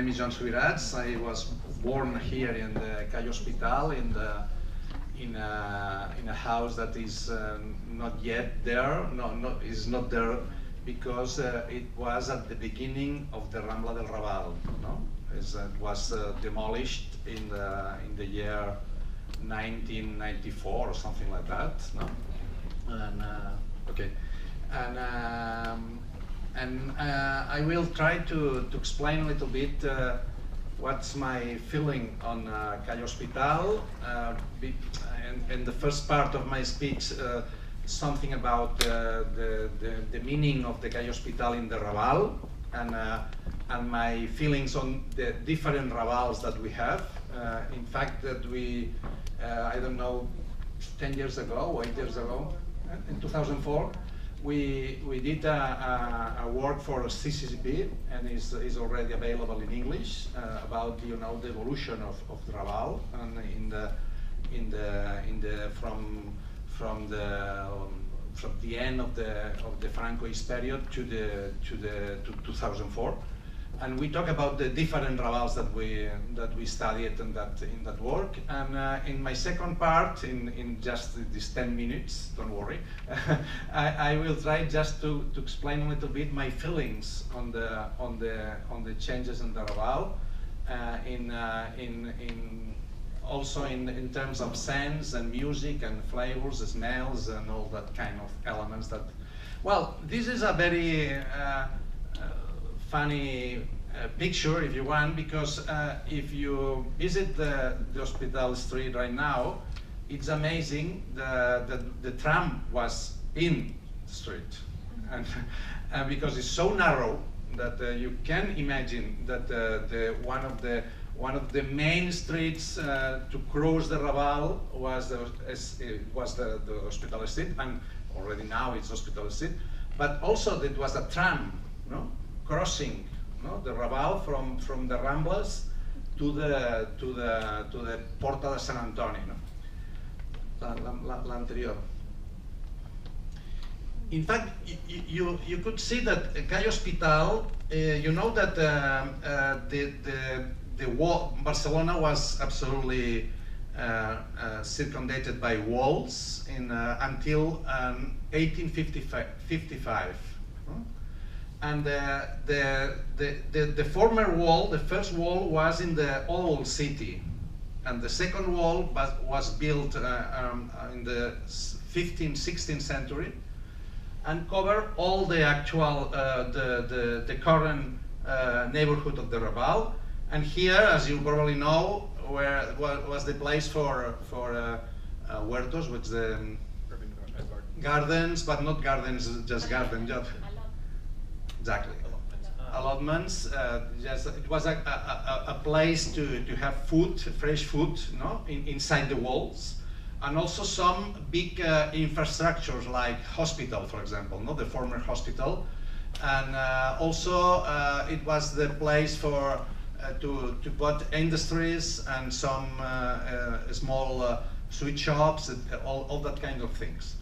name is Joan Subirats. I was born here in the Calle Hospital in a house that is not yet there. Is not there because it was at the beginning of the Rambla del Raval. No, it was demolished in the year 1994 or something like that. No, and okay, and I will try to explain a little bit what's my feeling on Calle Hospital. And the first part of my speech, something about the meaning of the Calle Hospital in the Raval, and my feelings on the different Ravals that we have. In fact, that we, I don't know, 10 years ago, 8 years ago, in 2004, we did a work for CCCP, and is already available in English, about the evolution of the Raval, and from the end of the Francoist period to 2004, and we talk about the different Ravals that we studied in that work. And in my second part, in just these 10 minutes, don't worry, I will try just to explain a little bit my feelings on the changes in the Raval, also in terms of sense and music and flavors, smells, and all that kind of elements. That, well, this is a very funny picture, if you want, because if you visit the hospital street right now, it's amazing that the tram was in the street, and because it's so narrow that you can imagine that one of the main streets to cross the Raval was the Hospital Street, and already now it's Hospital Street. But also it was a tram, no, crossing, no, the Raval from the Ramblas to the Porta de Sant Antoni, no? L'anterior. In fact, you could see that Calle Hospital, you know that the wall, Barcelona was absolutely circumvented by walls until 1855. And the former wall, the first wall, was in the old city, and the second wall was built in the 15th, 16th century, and covered all the actual, the current neighborhood of the Raval. And here, as you probably know, was the place for huertos, which the gardens, but not gardens, just gardens. Exactly. Allotments. It was a place to have food, fresh food, no, inside the walls, and also some big infrastructures like hospital, for example, no, the former hospital, and also it was the place for to put industries and some small sweet shops, all that kind of things.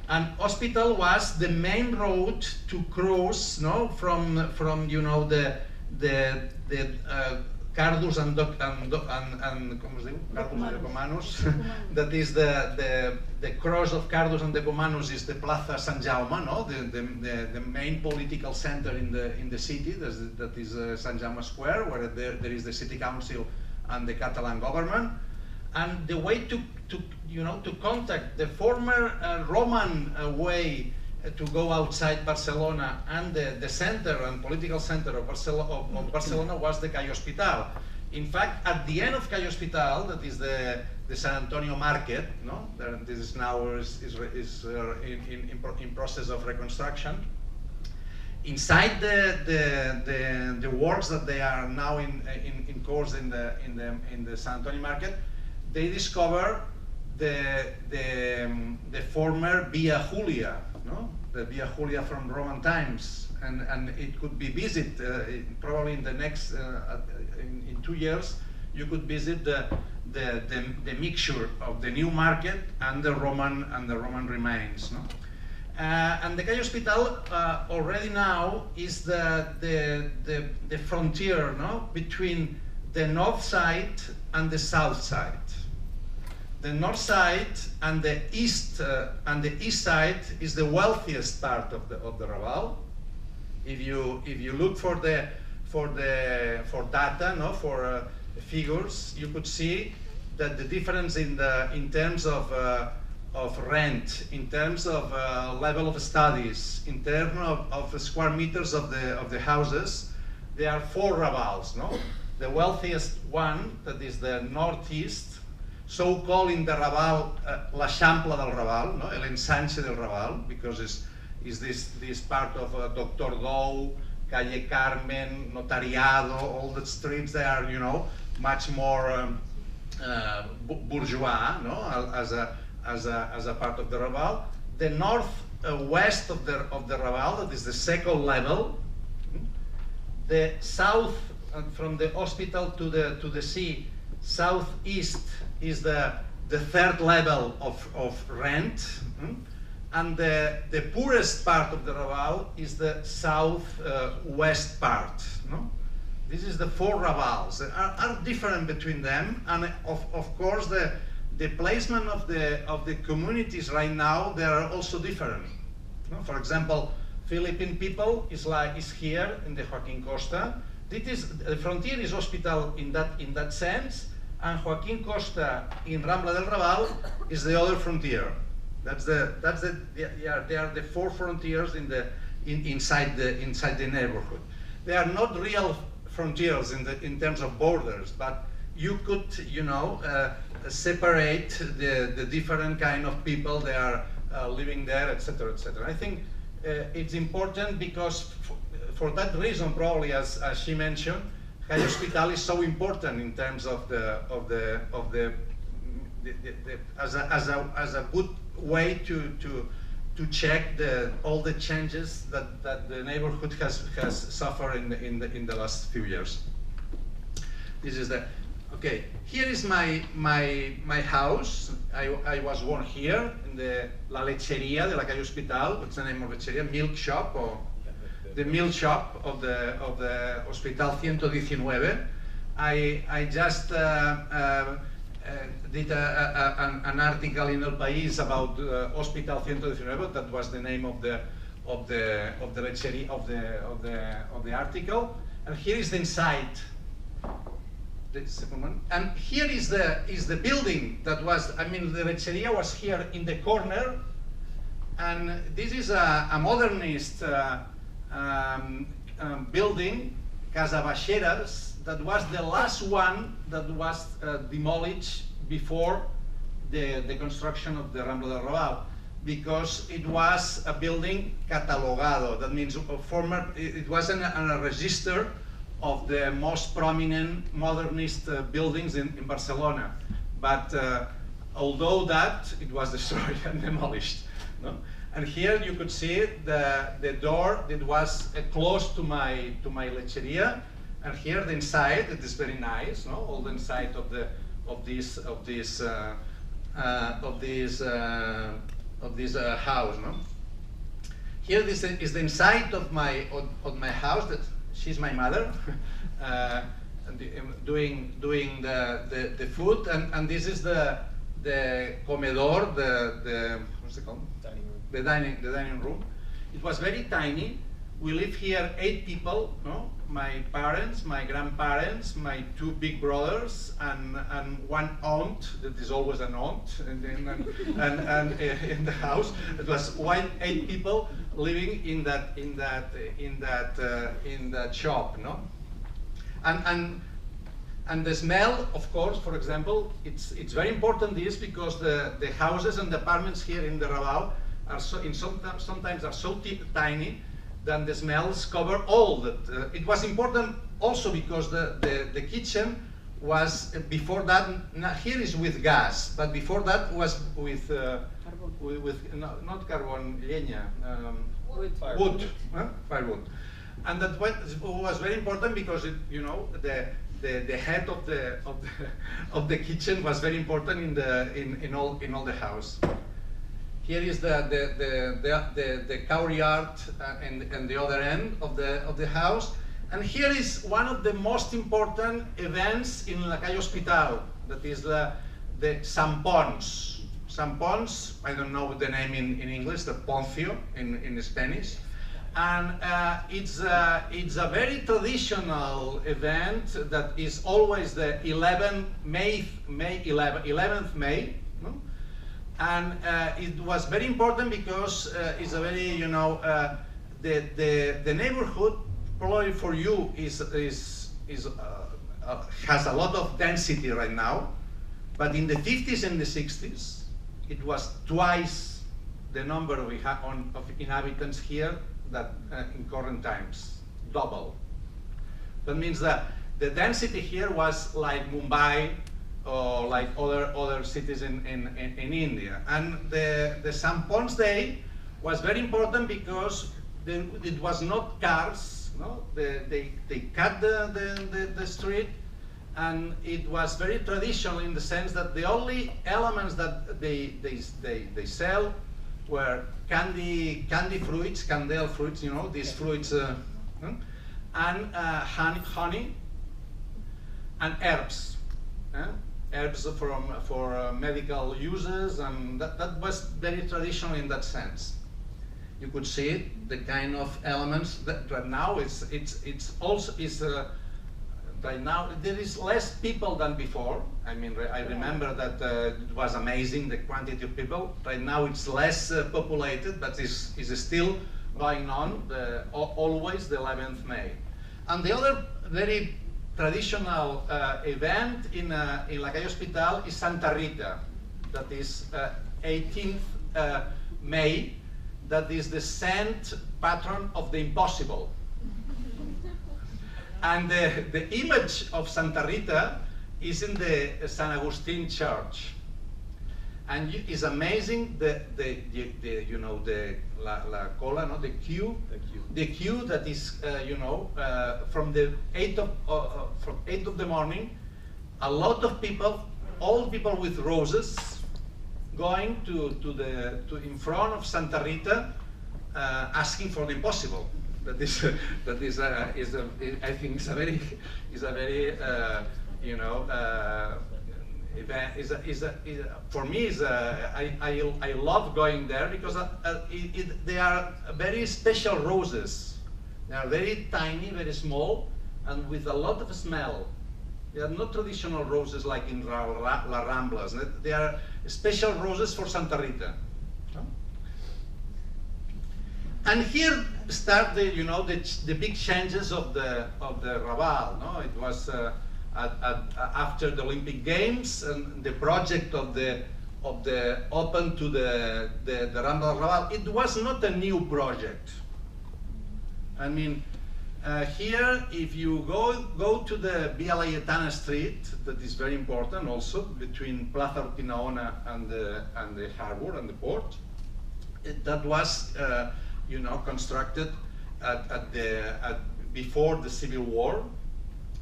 And hospital was the main road to cross, no, from you know the Cardus and ¿cómo se dice? Cardus and Decomanus. That is the cross of Cardus and Decomanus is the Plaza Sant Jaume, no, the main political center in the city. That is Sant Jaume Square, where there is the city council and the Catalan government. And the way to contact the former Roman way to go outside Barcelona and the center and political center of Barcelona was the Calle Hospital. In fact, at the end of Calle Hospital, that is the San Antonio Market, no? This is now in process of reconstruction. Inside the works that they are now in course in the San Antonio Market, they discover the former Via Julia, no? The Via Julia from Roman times, and it could be visited probably in the next in 2 years. You could visit the mixture of the new market and the Roman remains, no? And the Calle Hospital already now is the frontier, no, between the north side and the south side. The north side and the east side is the wealthiest part of the Raval. If you look for data, no, for figures, you could see that the difference in terms of rent, in terms of level of studies, in terms of square meters of the houses, there are 4 Ravals, no? The wealthiest one, that is the northeast, so-called in the Raval, l'Eixample del Raval, no? L'ensanche del Raval, because is this part of Doctor Dou, Calle Carmen, Notariado, all the streets they are, you know, much more bourgeois, no? As a part of the Raval. The northwest of the Raval, that is the second level. The south, from the hospital to the sea, southeast is the third level of rent. And the poorest part of the Raval is the southwest part. No? This is the 4 Ravals. Are different between them, and of course the placement of the communities right now, they are also different. No? For example, Philippine people is here in the Joaquin Costa. The frontier is hospital in that sense, and Joaquin Costa in Rambla del Raval is the other frontier. They are the 4 frontiers inside the neighborhood. They are not real frontiers in terms of borders, but you could, you know, separate the different kind of people they are living there, etc., etc. I think it's important because for that reason, probably as she mentioned, Calle Hospital is so important in terms of as a good way to check all the changes that the neighborhood has suffered in the last few years. This is okay. Here is my house. I was born here in the La Lecheria de la Calle Hospital. What's the name of lecheria? Milk shop, or the milk shop of the Hospital 119. I just did an article in El País about Hospital 119. That was the name of the lecheria of the article. And here is the inside. The second one. And here is the building that was. I mean, the lecheria was here in the corner, and this is a modernist building, Casa Baixeras, that was the last one that was demolished before the construction of the Rambla del Raval, because it was a building catalogado. That means it wasn't on a register of the most prominent modernist buildings in Barcelona. But although that, it was destroyed and demolished. No? And here you could see the door that was close to my lecheria, and here the inside, it is very nice, no? All the inside of this house, no? Here this is the inside of my house. That she's my mother, doing the food, and this is the comedor, what's it called? Dining room. The dining room. It was very tiny. We live here 8 people, no? My parents, my grandparents, my 2 big brothers, and one aunt. That is always an aunt, and in the house. It was 8 people living in that shop, no? And the smell, of course, for example, it's very important this because the houses and the apartments here in the Raval are sometimes are so tiny that the smells cover all that. It was important also because the kitchen was before that. Now here is with gas, but before that was with not carbon, leña, wood, firewood, and that was very important because you know the head of the kitchen was very important in all the house. Here is the courtyard and the other end of the house. And here is one of the most important events in la Calle Hospital, that is the Sant Pons. Sant Pons, I don't know the name in English, the Poncio in Spanish. And it's a very traditional event that is always the 11th May. No? And it was very important because it's a very, you know, the neighborhood probably for you has a lot of density right now, but in the 50s and the 60s, it was twice the number we have of inhabitants here that in current times, double. That means that the density here was like Mumbai or like other cities in India. And the Sant Pons Day was very important because it was not cars, no? They cut the street, and it was very traditional in the sense that the only elements that they sell were candy fruits, candel fruits, you know, these fruits, and honey and herbs. Herbs for medical uses, and that was very traditional in that sense. You could see the kind of elements that right now right now there is less people than before. I mean, I remember that it was amazing, the quantity of people. Right now it's less populated, but it's still going on, always the 11th May. And the other very traditional event in la Calle Hospital is Santa Rita, that is 18th May, that is the saint patron of the impossible. And the image of Santa Rita is in the San Agustin Church, and it's amazing you know, la cola, no, the queue that is you know, from the 8 of the morning, a lot of people, all people with roses, going to in front of Santa Rita, asking for the impossible. I think is a very you know, event. For me, I love going there because they are very special roses. They are very tiny, very small, and with a lot of smell. They are not traditional roses like in La Ramblas. They are special roses for Santa Rita. And here start you know, the big changes of the Raval. No, it was after the Olympic Games, and the project of the open to the Rambla Raval. It was not a new project. I mean, here, if you go to the Via Laietana Street, that is very important also, between Plaza Urquinaona and the harbor and the port. That was you know, constructed before the Civil War,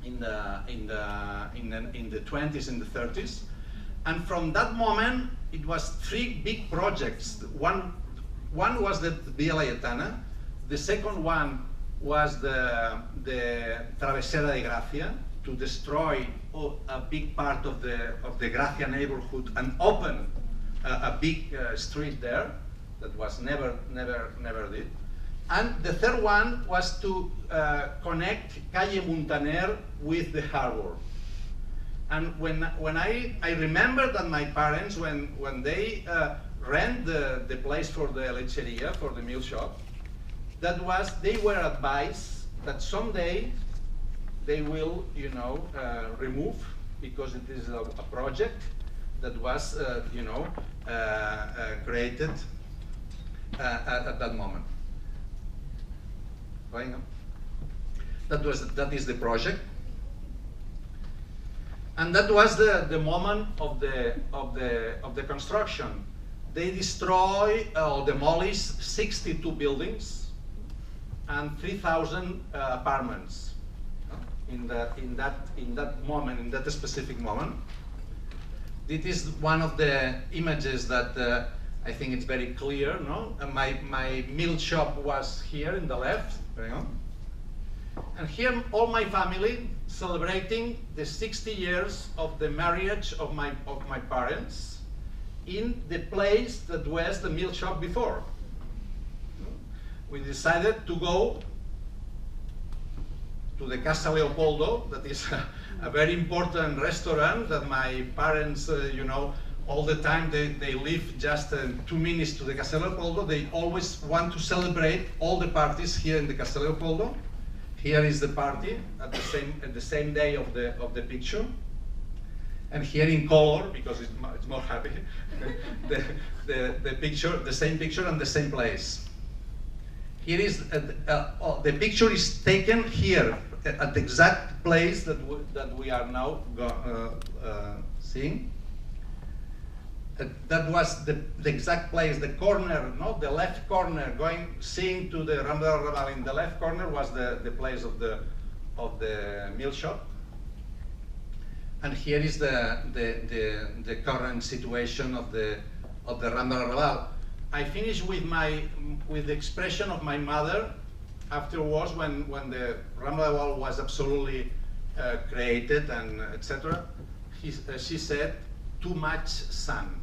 in the 20s and the 30s, and from that moment it was 3 big projects. One was the Via Laietana. The second one was the Travesera de Gracia, to destroy a big part of the Gracia neighborhood and open a big street there. That was never did. And the third one was to connect Calle Muntaner with the harbor. And when I remember that my parents, when they rent the place for the lecheria, for the milk shop, they were advised that someday they will, you know, remove, because it is a project that was, you know, created at that moment. Right? That is the project, and that was the moment of the construction. They destroy or demolish 62 buildings and 3,000 apartments in that moment, in that specific moment. This is one of the images that I think it's very clear, no? And my milk shop was here in the left, and here all my family celebrating the 60 years of the marriage of my parents in the place that was the milk shop before. We decided to go to the Casa Leopoldo, that is a very important restaurant that my parents, you know, all the time they live just 2 minutes to the Casa Leopoldo. They always want to celebrate all the parties here in the Casa Leopoldo. Here is the party at the same day of the picture, and here in color because it's more happy. the picture, the same picture and the same place. Here is the picture is taken here at the exact place that we are now seeing. That was the exact place, the corner, no, the left corner, seeing to the Rambla del Raval in the left corner was the place of the milk shop. And here is the current situation of the Rambla del Raval. I finished with the expression of my mother afterwards when the Rambla del Raval was absolutely created and etc. She said, "Too much sun."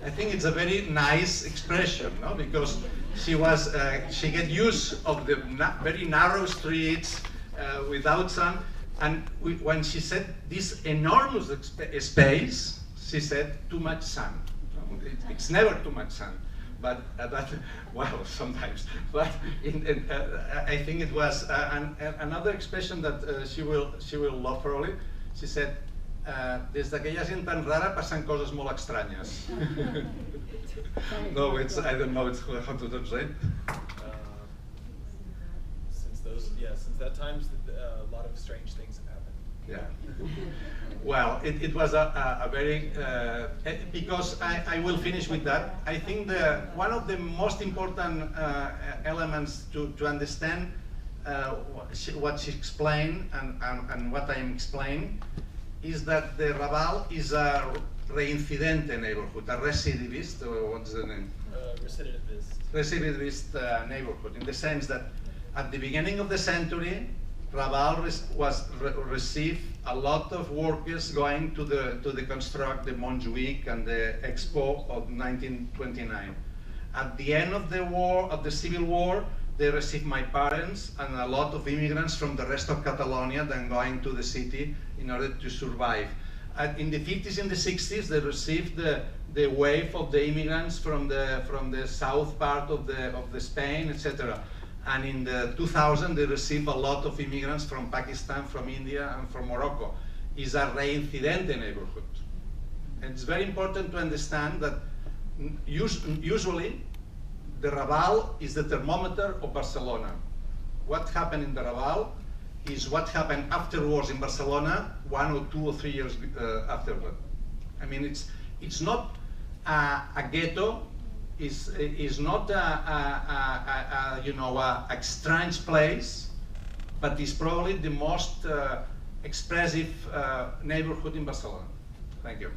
I think it's a very nice expression, no? Because she get used of the very narrow streets without sun, and when she said this enormous space, she said too much sun. It's never too much sun, but well, sometimes. But I think it was another expression that she will love probably. She said, des d'aquella gent tan rara passen coses molt estranyes. No, I don't know how to translate. Since that time, a lot of strange things have happened. Yeah. Well, it was a very, because I will finish with that. I think one of the most important elements to understand what she explained and what I am explaining is that the Raval is a reincidente neighborhood, a recidivist, or what's the name? Recidivist. Recidivist neighborhood, in the sense that at the beginning of the century, Raval received a lot of workers going to construct the Montjuic and the Expo of 1929. At the end of the war, of the Civil War, they received my parents and a lot of immigrants from the rest of Catalonia then going to the city in order to survive. In the 50s and the 60s, they received the wave of the immigrants from the south part of the Spain, etc. And in the 2000, they received a lot of immigrants from Pakistan, from India, and from Morocco. It's a reincidente neighborhood. And it's very important to understand that usually the Raval is the thermometer of Barcelona. What happened in the Raval is what happened afterwards in Barcelona 1 or 2 or 3 years afterward. I mean, it's not a ghetto. Is not you know, a strange place, but it's probably the most expressive neighborhood in Barcelona. Thank you.